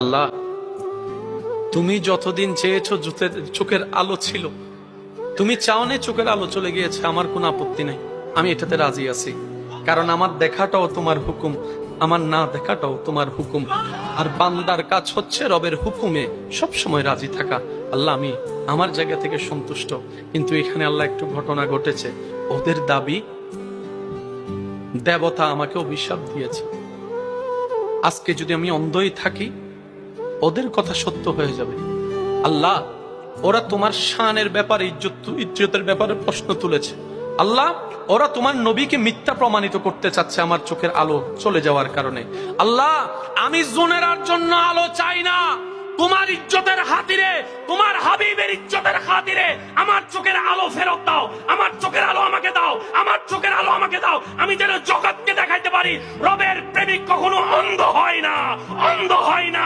আল্লাহ, তুমি যতদিন চেয়েছো চোখের আলো ছিল, তুমি চাওনে চোখের আলো চলে গিয়েছে, আমার কোনো আপত্তি নাই, আমি এটাতে রাজি আছি। কারণ আমার দেখাটাও তোমার হুকুম, আমার না দেখাটাও তোমার হুকুম। আর বান্দার কাজ হচ্ছে রবের হুকুমে সব সময় রাজি থাকা। আল্লাহ, আমি আমার জায়গা থেকে সন্তুষ্ট। কিন্তু এখানে আল্লাহ একটু ঘটনা ঘটেছে। ওদের দাবি দেবতা আমাকে অভিশাপ দিয়েছে। আজকে যদি আমি অন্ধই থাকি, ওদের কথা সত্য হয়ে যাবে। আল্লাহ, ওরা তোমার শানের ব্যাপারে, ইজ্জতের ব্যাপারে প্রশ্ন তুলেছে। আল্লাহ, ওরা তোমার নবীকে মিথ্যা প্রমাণিত করতে চাচ্ছে আমার চোখের আলো চলে যাওয়ার কারণে। আল্লাহ, আমি জুনেরার জন্য আলো চাই না, তোমার ইজ্জতের খাতিরে, তোমার হাবিবের ইজ্জতের খাতিরে আমার চোখের আলো ফেরত দাও। আমার চোখের আলো আমাকে দাও, আমার চোখের আলো আমাকে দাও। আমি যেন জগৎকে দেখাইতে পারি রবের প্রেমিক কখনো অন্ধ হয় না, অন্ধ হয় না।